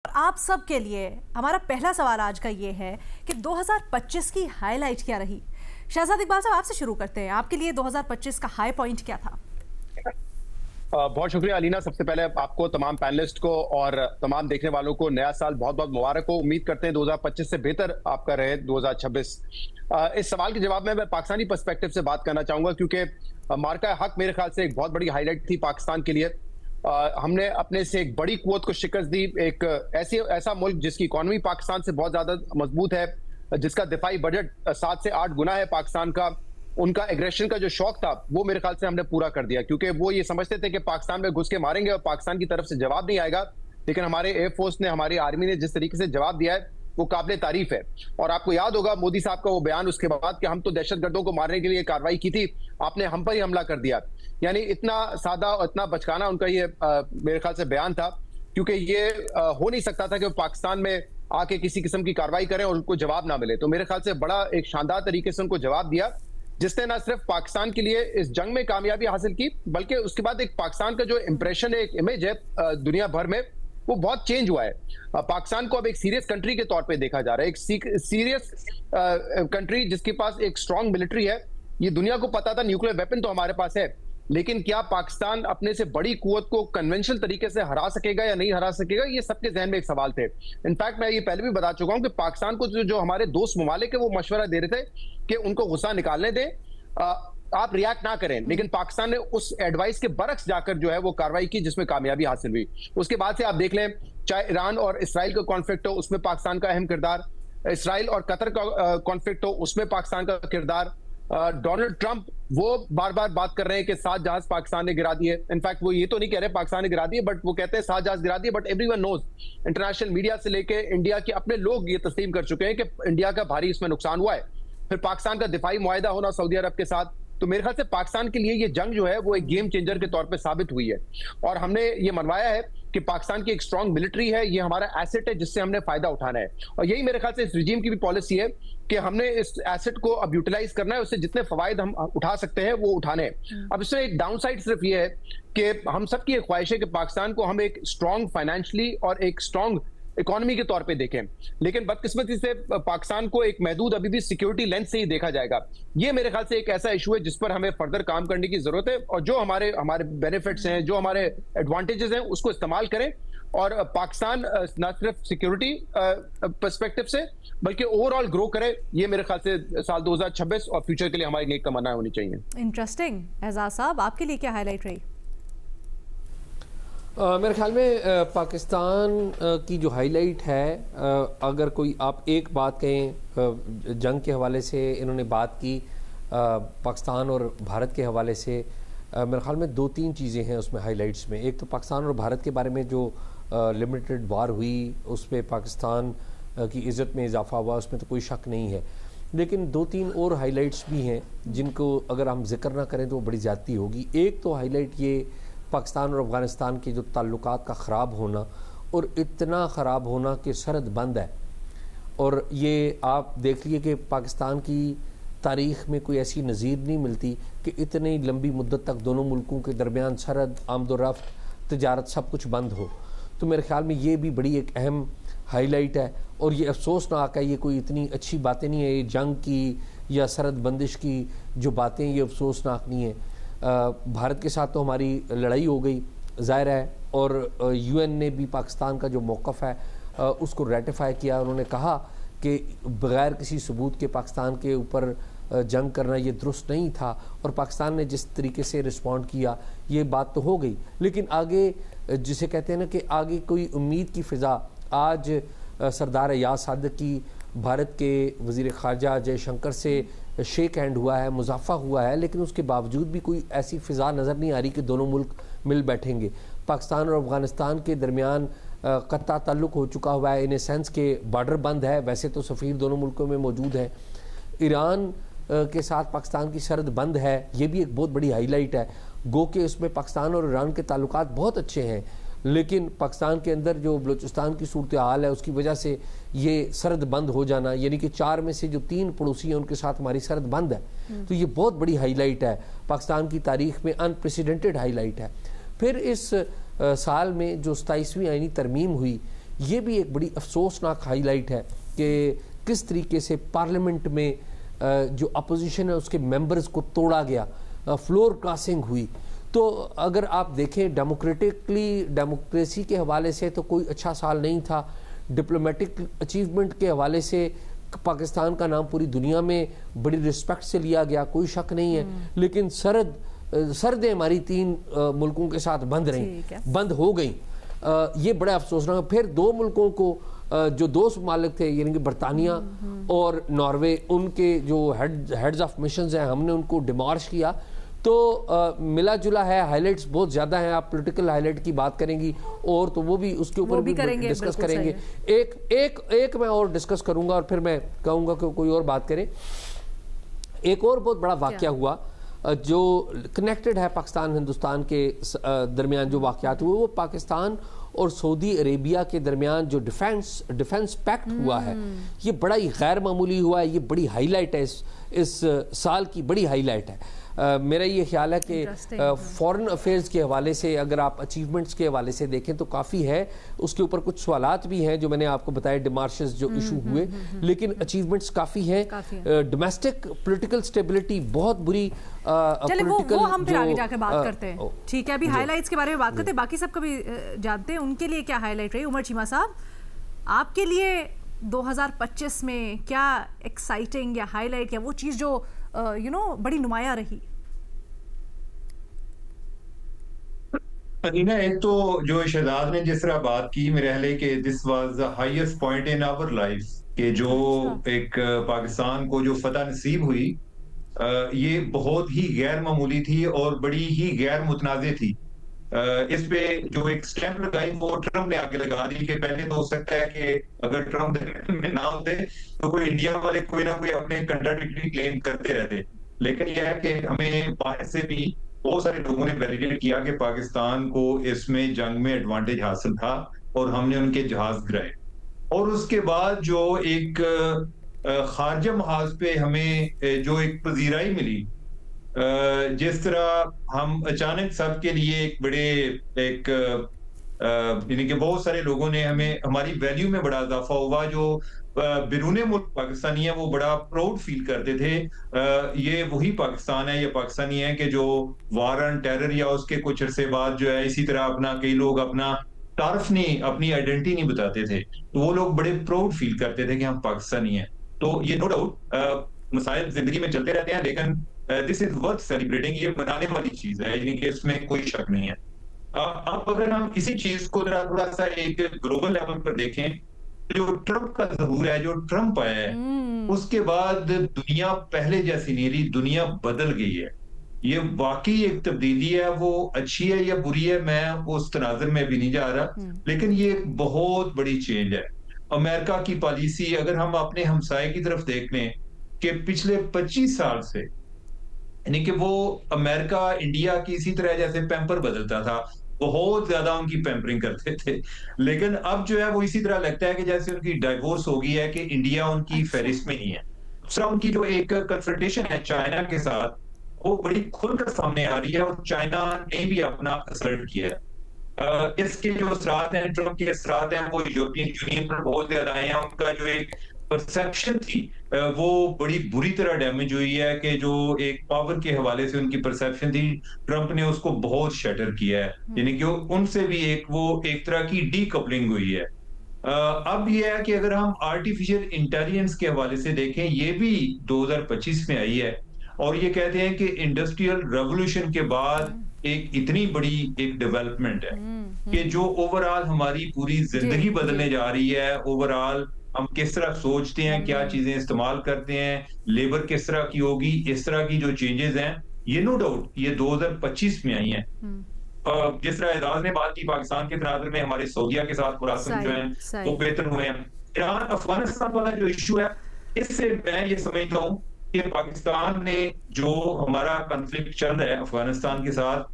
आप सब के लिए हमारा पहला सवाल आज का ये है कि 2025 की हाईलाइट क्या रही। शहजाद इकबाल साहब, आपसे शुरू करते हैं। आपके लिए 2025 का हाई पॉइंट क्या था? बहुत शुक्रिया अलीना। सबसे पहले आपको, तमाम पैनलिस्ट को और तमाम देखने वालों को नया साल बहुत बहुत मुबारक हो। उम्मीद करते हैं 2025 से बेहतर आपका रहे 2026। इस सवाल के जवाब में मैं पाकिस्तानी पर्सपेक्टिव से बात करना चाहूंगा, क्योंकि मार्का हक मेरे ख्याल से एक बहुत बड़ी हाईलाइट थी पाकिस्तान के लिए। हमने अपने से एक बड़ी कुव्वत को शिकस्त दी। एक ऐसा मुल्क जिसकी इकॉनमी पाकिस्तान से बहुत ज्यादा मजबूत है, जिसका दिफाई बजट 7 से 8 गुना है पाकिस्तान का, उनका एग्रेशन का जो शौक था वो मेरे ख्याल से हमने पूरा कर दिया। क्योंकि वो ये समझते थे कि पाकिस्तान में घुस के मारेंगे और पाकिस्तान की तरफ से जवाब नहीं आएगा, लेकिन हमारे एयरफोर्स ने, हमारी आर्मी ने जिस तरीके से जवाब दिया है वो काबिल तारीफ है। और आपको याद होगा मोदी साहब का वो बयान उसके बाद कि हम तो दहशतगर्दों को मारने के लिए कार्रवाई की थी, आपने हम पर ही हमला कर दिया। यानी इतना सादा और इतना बचकाना उनका ये मेरे ख्याल से बयान था, क्योंकि ये हो नहीं सकता था कि वो पाकिस्तान में आके किसी किस्म की कार्रवाई करें और उनको जवाब ना मिले। तो मेरे ख्याल से बड़ा एक शानदार तरीके से उनको जवाब दिया, जिसने ना सिर्फ पाकिस्तान के लिए इस जंग में कामयाबी हासिल की, बल्कि उसके बाद एक पाकिस्तान का जो इंप्रेशन है, एक इमेज है दुनिया भर में, वो बहुत चेंज हुआ है। पाकिस्तान को अब एक सीरियस कंट्री के तौर पे देखा जा रहा है, एक सीरियस कंट्री जिसके पास एक स्ट्रांग मिलिट्री है। ये दुनिया को पता था न्यूक्लियर वेपन तो हमारे पास है, लेकिन क्या पाकिस्तान अपने से बड़ी कुव्वत को कन्वेंशनल तरीके से हरा सकेगा या नहीं हरा सकेगा, ये सबके जहन में एक सवाल थे। इनफैक्ट मैं ये पहले भी बता चुका हूं कि पाकिस्तान को जो हमारे दोस्त ममालिक है वो मशवरा दे रहे थे कि उनको गुस्सा निकालने दें, आप रिएक्ट ना करें, लेकिन पाकिस्तान ने उस एडवाइस के बरक्स जाकर जो है वो कार्रवाई की, जिसमें कामयाबी हासिल हुई। उसके बाद से आप देख लें, चाहे ईरान और इसराइल का कॉन्फ्लिक्ट हो, उसमें पाकिस्तान का अहम किरदार, इसराइल और कतर का कॉन्फ्लिक्ट हो, उसमें पाकिस्तान का किरदार, डोनाल्ड ट्रंप वो बार बार बात कर रहे हैं कि 7 जहाज पाकिस्तान ने गिरा दिए। इनफैक्ट वो ये तो नहीं कह रहे पाकिस्तान ने गिरा दिए, बट वो कहते हैं 7 जहाज गिरा दिए। But everyone knows, international media से लेके इंडिया के अपने लोग ये तस्लीम कर चुके हैं कि इंडिया का भारी इसमें नुकसान हुआ है। फिर पाकिस्तान का दिफाई मुआहिदा होना सऊदी अरब के साथ, तो मेरे ख्याल से पाकिस्तान के लिए ये जंग जो है वो एक गेम चेंजर के तौर पे साबित हुई है। और हमने ये मनवाया है कि पाकिस्तान की एक स्ट्रांग मिलिट्री है, ये हमारा एसेट है जिससे हमने फायदा उठाना है। और यही मेरे ख्याल से इस रिजीम की भी पॉलिसी है कि हमने इस एसेट को अब यूटिलाइज करना है, उससे जितने फवायद हम उठा सकते हैं वो उठाने हैं। अब इसमें एक डाउन साइड सिर्फ ये है कि हम सबकी एक ख्वाहिश है कि पाकिस्तान को हम एक स्ट्रांग फाइनेंशियली और एक स्ट्रांग इकोनॉमी के तौर पे देखें, लेकिन बदकिस्मती से पाकिस्तान को एक महदूद अभी भी सिक्योरिटी लेंस से ही देखा जाएगा। ये मेरे ख्याल से एक ऐसा इशू है जिस पर हमें फर्दर काम करने की जरूरत है, और जो हमारे बेनिफिट्स हैं, जो हमारे एडवांटेजेस हैं, उसको इस्तेमाल करें। और पाकिस्तान न सिर्फ सिक्योरिटी पर्सपेक्टिव से बल्कि ओवरऑल ग्रो करे। ये मेरे ख्याल से साल 2026 और फ्यूचर के लिए हमारी एक तमन्ना होनी चाहिए। इंटरेस्टिंग। एजाज साहब, आपके लिए क्या हाईलाइट रही? मेरे ख्याल में पाकिस्तान की जो हाईलाइट है, अगर कोई आप एक बात कहें, जंग के हवाले से इन्होंने बात की, पाकिस्तान और भारत के हवाले से मेरे ख्याल में 2-3 चीज़ें हैं उसमें हाईलाइट्स में। एक तो पाकिस्तान और भारत के बारे में जो लिमिटेड वार हुई, उसमें पाकिस्तान की इज़्ज़त में इजाफा हुआ, उसमें तो कोई शक नहीं है। लेकिन 2-3 और हाईलाइट्स भी हैं जिनको अगर हम जिक्र ना करें तो वो बड़ी ज़्यादती होगी। एक तो हाईलाइट ये पाकिस्तान और अफ़गानिस्तान के जो ताल्लुकात का ख़राब होना, और इतना ख़राब होना कि सरहद बंद है। और ये आप देख लिए कि पाकिस्तान की तारीख़ में कोई ऐसी नज़ीर नहीं मिलती कि इतनी लंबी मुद्दत तक दोनों मुल्कों के दरमियान सरहद, आमदोरफ्त, तजारत सब कुछ बंद हो। तो मेरे ख्याल में ये भी बड़ी एक अहम हाईलाइट है। और ये अफसोसनाक है, ये कोई इतनी अच्छी बातें नहीं है, ये जंग की या सरहद बंदिश की जो बातें, ये अफसोसनाक नहीं है। भारत के साथ तो हमारी लड़ाई हो गई ज़ाहिर है, और यूएन ने भी पाकिस्तान का जो मौक़िफ़ है उसको रेटिफाई किया। उन्होंने कहा कि बग़ैर किसी सबूत के पाकिस्तान के ऊपर जंग करना ये दुरुस्त नहीं था, और पाकिस्तान ने जिस तरीके से रिस्पॉन्ड किया ये बात तो हो गई। लेकिन आगे जिसे कहते हैं ना कि आगे कोई उम्मीद की फ़िज़ा, आज सरदार अयाज सादिक की भारत के वज़ीर ख़ारजा जयशंकर से शेक हैंड हुआ है, मुज़ाफ़ा हुआ है, लेकिन उसके बावजूद भी कोई ऐसी फ़िज़ा नज़र नहीं आ रही कि दोनों मुल्क मिल बैठेंगे। पाकिस्तान और अफ़गानिस्तान के दरमियान कत्ता ताल्लुक़ हो चुका हुआ है, इन ए सेंस के बॉर्डर बंद है, वैसे तो सफ़ीर दोनों मुल्कों में मौजूद है। ईरान के साथ पाकिस्तान की सरहद बंद है, ये भी एक बहुत बड़ी हाईलाइट है। गो के उसमें पाकिस्तान और ईरान के ताल्लुकात बहुत अच्छे हैं, लेकिन पाकिस्तान के अंदर जो बलूचिस्तान की सूरत हाल है उसकी वजह से ये सरहद बंद हो जाना, यानी कि 4 में से जो 3 पड़ोसी हैं उनके साथ हमारी सरहद बंद है। तो ये बहुत बड़ी हाईलाइट है, पाकिस्तान की तारीख में अनप्रेसिडेंटेड हाईलाइट है। फिर इस साल में जो 27वीं आईनी तरमीम हुई, ये भी एक बड़ी अफसोसनाक हाईलाइट है कि किस तरीके से पार्लियामेंट में जो अपोजिशन है उसके मेंबर्स को तोड़ा गया, फ्लोर क्रॉसिंग हुई। तो अगर आप देखें डेमोक्रेसी के हवाले से तो कोई अच्छा साल नहीं था, डिप्लोमेटिक अचीवमेंट के हवाले से पाकिस्तान का नाम पूरी दुनिया में बड़ी रिस्पेक्ट से लिया गया, कोई शक नहीं है, लेकिन सरदें हमारी 3 मुल्कों के साथ बंद हो गई। ये बड़ा अफसोसनाक। फिर 2 मुल्कों को जो 2 मालिक थे यानी कि बरतानिया और नॉर्वे, उनके जो हेड्स ऑफ मिशंस हैं हमने उनको डिमार्श किया। तो मिला जुला है, हाईलाइट्स बहुत ज़्यादा हैं। आप पॉलिटिकल हाईलाइट की बात करेंगी और तो वो भी उसके ऊपर भी डिस्कस करेंगे। एक मैं और डिस्कस करूंगा और फिर मैं कहूँगा कि कोई और बात करे। एक और बहुत बड़ा वाक़या हुआ जो कनेक्टेड है पाकिस्तान हिंदुस्तान के दरमियान, जो वाक़यात हुए वो पाकिस्तान और सऊदी अरेबिया के दरमियान जो डिफेंस पैक्ट हुआ है, ये बड़ा ही गैर मामूली हुआ है। ये बड़ी हाईलाइट है, इस साल की बड़ी हाईलाइट है। मेरा ये ख्याल है कि फॉरेन अफेयर्स के हवाले से अगर आप अचीवमेंट्स के हवाले से देखें तो काफ़ी है, उसके ऊपर कुछ सवालात भी हैं जो मैंने आपको बताया, डिमार्शेस जो इशू हुए, लेकिन अचीवमेंट्स काफ़ी हैं। डोमेस्टिक पॉलिटिकल स्टेबिलिटी बहुत बुरी, चलिए वो हम फिर आगे जाकर बात करते हैं। ठीक है, अभी हाईलाइट्स के बारे में बात करते हैं, बाकी सब कभी जानते हैं उनके लिए क्या हाईलाइट रही। उमर चीमा साहब, आपके लिए 2025 में क्या एक्साइटिंग या हाईलाइट या वो चीज़ जो बड़ी नुमाया रही? अदीना, एक तो जो शहजाद ने जिस तरह बात की, मेरे ख्याल है कि this was the highest point in our life कि जो एक पाकिस्तान को जो फतह नसीब हुई, ये बहुत ही गैर मामूली थी और बड़ी ही गैर मुतनाज़े थी। इस पे जो एक स्टैम्प लगाई वो ट्रम्प ने आगे लगा दी कि पहले तो हो सकता है कि अगर ट्रम्प में ना होते तो कोई इंडिया वाले कोई ना कोई अपने कंट्राडिक्टरी क्लेम करते रहते, लेकिन यह है कि हमें बाहर से भी बहुत सारे लोगों ने वैलिडेट किया कि पाकिस्तान को इसमें जंग में एडवांटेज हासिल था और हमने उनके जहाज गिराए। और उसके बाद जो एक खारजा महाज पे हमें जो एक पजीराई मिली, जिस तरह हम अचानक सबके लिए एक बड़े एक यानी कि बहुत सारे लोगों ने हमें, हमारी वैल्यू में बड़ा इजाफा हुआ। जो बिरूने मुल्क पाकिस्तानी है वो बड़ा प्राउड फील करते थे, ये वही पाकिस्तान है, ये पाकिस्तानी है कि जो वार ऑन टेरर या उसके कुछ अरसे बाद जो है इसी तरह अपना, कई लोग अपना तारफ नहीं, अपनी आइडेंटिटी नहीं बताते थे, तो वो लोग बड़े प्राउड फील करते थे कि हम पाकिस्तानी हैं। तो ये नो डाउट मसाइल जिंदगी में चलते रहते हैं, लेकिन दिस इज वर्थ सेलिब्रेटिंग, ये मनाने वाली चीज है, यानी कि इसमें कोई शक नहीं है। अब अगर हम इसी चीज को थोड़ा सा एक ग्लोबल लेवल पर देखें, जो ट्रम्प का ज़हूर है, जो ट्रम्प आया है, उसके बाद दुनिया पहले जैसी नहीं रही, दुनिया बदल गई है। ये वाकई एक तब्दीली है, वो अच्छी है या बुरी है मैं उस तनाज़ुर में भी नहीं जा रहा, लेकिन ये एक बहुत बड़ी चेंज है। अमेरिका की पॉलिसी अगर हम अपने हमसाये की तरफ देख लें कि पिछले 25 साल से, यानी कि वो अमेरिका इंडिया की इसी तरह जैसे पैम्पर बदलता था, बहुत ज्यादा उनकी पैम्परिंग करते थे, लेकिन अब जो है वो इसी तरह लगता है कि जैसे उनकी डाइवोर्स हो गई है कि इंडिया उनकी फहरिस्त में नहीं है। दूसरा, उनकी जो एक कन्फ्रंटेशन है चाइना के साथ, वो बड़ी खुलकर सामने आ रही है और चाइना ने भी अपना असर्ट किया है। इसके जो असरात हैं, ट्रम्प के असरात हैं, वो यूरोपियन यूनियन पर बहुत ज्यादा आए हैं। उनका जो एक परसेप्शन थी वो बड़ी बुरी तरह डैमेज हुई है कि जो एक पावर के हवाले से उनकी परसेप्शन थी, ट्रम्प ने उसको बहुत शटर किया है, यानी कि उनसे भी एक तरह की डीकपलिंग हुई है। अब ये है कि अगर हम आर्टिफिशियल इंटेलिजेंस के हवाले से देखें, ये भी 2025 में आई है और ये कहते हैं कि इंडस्ट्रियल रेवोल्यूशन के बाद एक इतनी बड़ी एक डेवलपमेंट है कि जो ओवरऑल हमारी पूरी जिंदगी बदलने जा रही है। ओवरऑल हम किस तरह सोचते हैं, क्या चीजें इस्तेमाल करते हैं, लेबर किस तरह की होगी, इस तरह की जो चेंजेस हैं, ये नो डाउट ये 2025 में आई हैं। जिस तरह एजाज ने बात की, पाकिस्तान के तनाज़ुर में हमारे सऊदिया के साथ मुरासिम जो हैं वो बेहतर हुए हैं। ईरान अफगानिस्तान वाला जो इशू है, इससे मैं ये समझता हूँ कि पाकिस्तान ने जो हमारा कॉन्फ्लिक्ट चल रहा है अफगानिस्तान के साथ,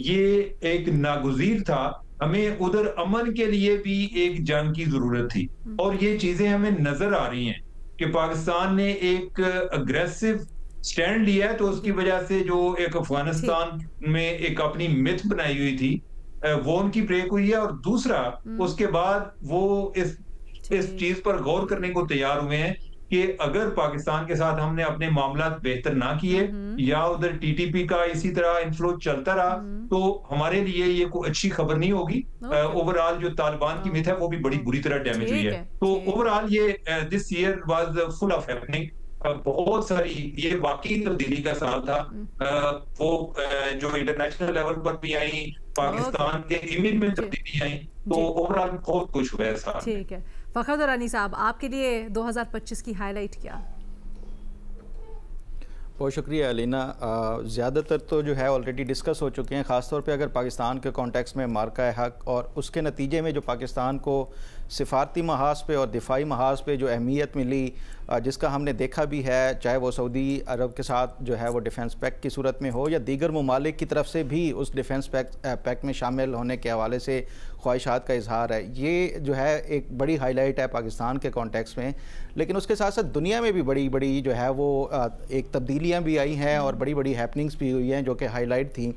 ये एक नागुज़ीर था। हमें उधर अमन के लिए भी एक जंग की जरूरत थी और ये चीजें हमें नजर आ रही हैं कि पाकिस्तान ने एक अग्रेसिव स्टैंड लिया है, तो उसकी वजह से जो एक अफगानिस्तान में एक अपनी मिथ बनाई हुई थी वो उनकी ब्रेक हुई है, और दूसरा उसके बाद वो इस चीज पर गौर करने को तैयार हुए हैं कि अगर पाकिस्तान के साथ हमने अपने मामला बेहतर ना किए या उधर टीटीपी का इसी तरह इन्फ्लो चलता रहा तो हमारे लिए ये कोई अच्छी खबर नहीं होगी। ओवरऑल जो तालिबान की मिथ है वो भी बड़ी बुरी तरह डैमेज हुई है। तो ओवरऑल ये this year was full of happening, बहुत सारी ये वाकई तब्दीली का साल था। वो जो इंटरनेशनल लेवल पर भी आई, पाकिस्तान के इमेज में तब्दीली आई, तो ओवरऑल बहुत कुछ हुआ है साहब। ठीक है फखर दुरानी साहब, आपके लिए 2025 की हाईलाइट क्या? बहुत शुक्रिया अलीना। ज़्यादातर तो जो है ऑलरेडी डिस्कस हो चुके हैं, ख़ासतौर पे अगर पाकिस्तान के कॉन्टेक्स्ट में मार्का हक और उसके नतीजे में जो पाकिस्तान को सिफारती महाज पे और दिफाई महाज पे जो अहमियत मिली, जिसका हमने देखा भी है, चाहे वो सऊदी अरब के साथ जो है वो डिफेंस पैक्ट की सूरत में हो या दीगर ममालिक की तरफ से भी उस डिफेंस पैक्ट में शामिल होने के हवाले से ख्वाहिशात का इजहार है, ये जो है एक बड़ी हाईलाइट है पाकिस्तान के कॉन्टेक्स्ट में। लेकिन उसके साथ साथ दुनिया में भी बड़ी बड़ी जो है वो एक तब्दीलियाँ भी आई हैं और बड़ी बड़ी हैपनिंग्स भी हुई हैं जो कि हाईलाइट थी।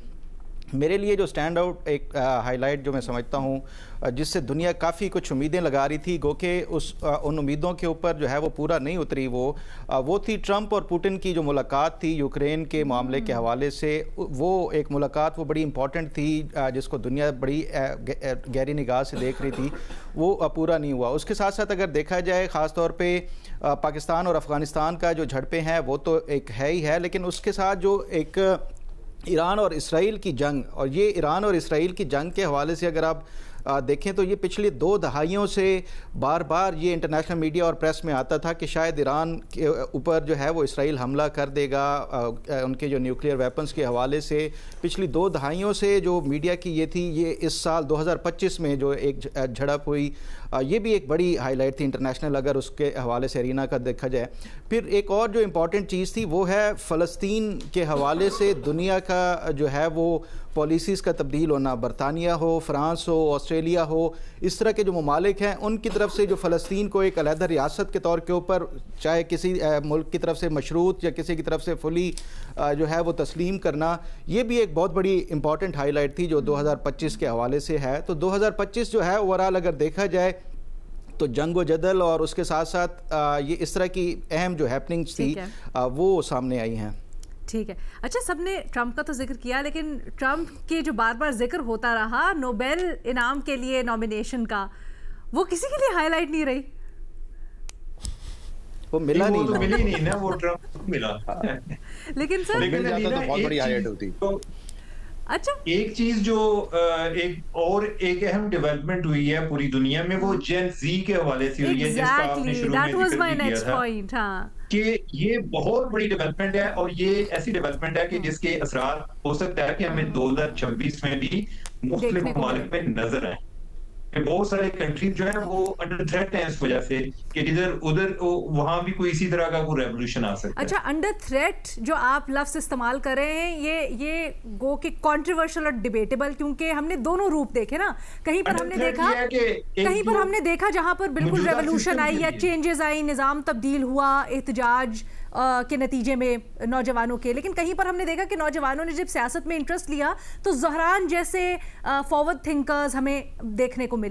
मेरे लिए जो स्टैंड आउट एक हाईलाइट जो मैं समझता हूँ जिससे दुनिया काफ़ी कुछ उम्मीदें लगा रही थी, गो के उन उम्मीदों के ऊपर जो है वो पूरा नहीं उतरी, वो थी ट्रंप और पुतिन की जो मुलाकात थी यूक्रेन के मामले के हवाले से। वो एक मुलाकात वो बड़ी इंपॉर्टेंट थी, जिसको दुनिया बड़ी गहरी निगाह से देख रही थी, वो पूरा नहीं हुआ। उसके साथ साथ अगर देखा जाए ख़ास तौर पर पाकिस्तान और अफ़गानिस्तान का जो झड़पें हैं वो तो एक है ही है, लेकिन उसके साथ जो एक ईरान और इसराइल की जंग, और ये ईरान और इसराइल की जंग के हवाले से अगर आप देखें तो ये पिछली 2 दहाइयों से बार बार ये इंटरनेशनल मीडिया और प्रेस में आता था कि शायद ईरान के ऊपर जो है वो इसराइल हमला कर देगा उनके जो न्यूक्लियर वेपन्स के हवाले से। पिछली 2 दहाइयों से जो मीडिया की ये थी, ये इस साल 2025 में जो एक झड़प हुई, ये भी एक बड़ी हाईलाइट थी इंटरनेशनल अगर उसके हवाले से अरीना का देखा जाए। फिर एक और जो इम्पॉर्टेंट चीज़ थी वो है फ़लस्तीन के हवाले से दुनिया का जो है वो पॉलिसीज़ का तब्दील होना। बरतानिया हो, फ़्रांस हो, ऑस्ट्रेलिया हो, इस तरह के जो ममालिक हैं उनकी तरफ से जो फ़लस्तीन को एक अलहदा रियासत के तौर के ऊपर चाहे किसी मुल्क की तरफ से मशरूत या किसी की तरफ से फुली जो है वो तस्लीम करना, ये भी एक बहुत बड़ी इंपॉर्टेंट हाईलाइट थी जो 2025 के हवाले से है। तो 2025 जो है ओवरऑल अगर देखा जाए तो जंग व जदल और उसके साथ साथ ये इस तरह की अहम जो हैपनिंग्स थी वो सामने आई हैं। ठीक है। अच्छा, सबने ट्रंप का तो जिक्र किया, लेकिन ट्रंप के जो बार बार जिक्र होता रहा नोबेल इनाम के लिए नॉमिनेशन का, वो किसी के लिए हाईलाइट नहीं रही। वो मिला नहीं, तो मिली नहीं ना, वो ट्रंप मिला। लेकिन सर बहुत बड़ी हाईलाइट होती। अच्छा, एक चीज जो एक अहम डेवलपमेंट हुई है पूरी दुनिया में वो जेन ज़ी के हवाले से हुई है, जिसका आपने शुरू में जिक्र किया था कि ये बहुत बड़ी डेवलपमेंट है, और ये ऐसी डेवलपमेंट है कि जिसके असरार हो सकता है कि हमें 2026 में भी मुख्तलिफ ममालिक में नजर आए। बहुत सारे कंट्रीज जो है वो अंडर थ्रेट हैं इस वजह से कि इधर उधर वहां भी कोई इसी तरह का कोई रेवोल्यूशन आ सकता है। अच्छा, अंडर थ्रेट जो आप लफ्ज इस्तेमाल कर रहे हैं, ये गो के कंट्रोवर्शियल और डिबेटेबल, क्योंकि हमने दोनों रूप देखे ना। कहीं पर हमने देखा जहां पर बिल्कुल रेवोल्यूशन आई या चेंजेस आई, निजाम तब्दील हुआ एहतजाज के नतीजे में नौजवानों के, लेकिन कहीं पर हमने देखा कि नौजवानों ने जब सियासत में इंटरेस्ट लिया तो ज़हरान जैसे फॉरवर्ड थिंकर्स हमें देखने को मिले।